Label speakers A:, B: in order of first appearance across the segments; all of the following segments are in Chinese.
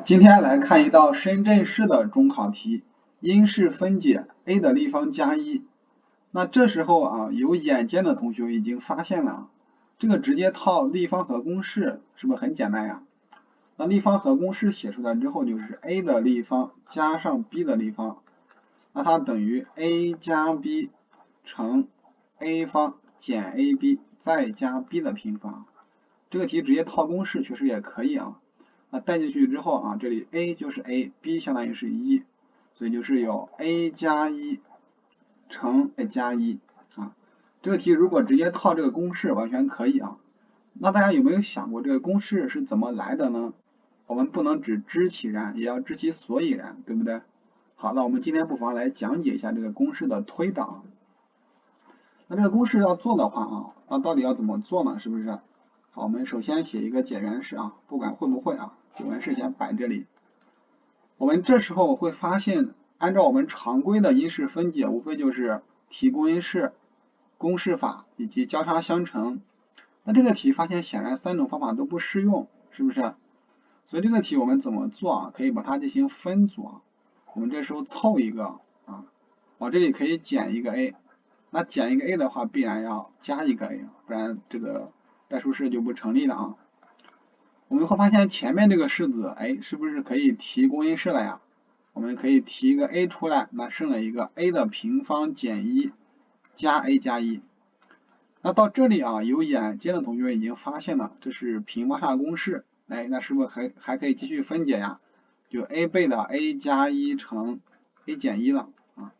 A: 今天来看一道深圳市的中考题，因式分解 a 的立方加一。那这时候啊，有眼尖的同学已经发现了，这个直接套立方和公式是不是很简单呀？那立方和公式写出来之后就是 a 的立方加上 b 的立方，那它等于 a 加 b 乘 a 方减 ab 再加 b 的平方。这个题直接套公式确实也可以啊。那带进去之后啊，这里 a 就是 a，b 相当于是1，所以就是有 a 加1乘 a 加1啊。这个题如果直接套这个公式完全可以啊。那大家有没有想过这个公式是怎么来的呢？我们不能只知其然，也要知其所以然，对不对？好，那我们今天不妨来讲解一下这个公式的推导。那这个公式要做的话啊，那到底要怎么做呢？是不是？好，我们首先写一个解原式啊，不管会不会啊，解原式先摆这里。我们这时候会发现，按照我们常规的因式分解，无非就是提公因式、公式法以及交叉相乘。那这个题发现显然3种方法都不适用，是不是？所以这个题我们怎么做啊？可以把它进行分组啊。我们这时候凑一个啊，往这里可以减一个 a，那减一个 a 的话，必然要加一个 a，不然这个代数式就不成立了啊。我们会发现前面这个式子，哎，是不是可以提公因式了呀？我们可以提一个 a 出来，那剩了一个 a 的平方减1加 a 加1。那到这里啊，有眼尖的同学已经发现了，这是平方差公式，哎，那是不是还可以继续分解呀？就 a 倍的 a 加1乘 a 减1了啊，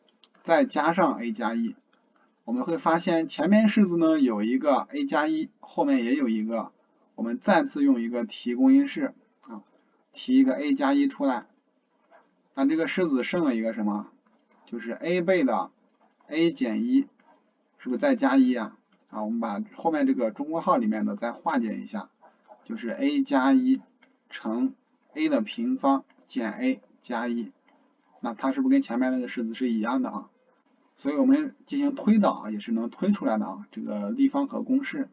A: 再加上 a 加1。我们会发现前面式子呢有一个 a 加1，后面也有一个，我们再次用一个提公因式啊，提一个 a 加1出来，那这个式子剩了一个什么？就是 a 倍的 a 减1，是不是再加1啊？啊，我们把后面这个中括号里面的再化简一下，就是 a 加1乘 a 的平方减 a 加1，那它是不是跟前面那个式子是一样的啊？所以我们进行推导也是能推出来的啊，这个立方和公式。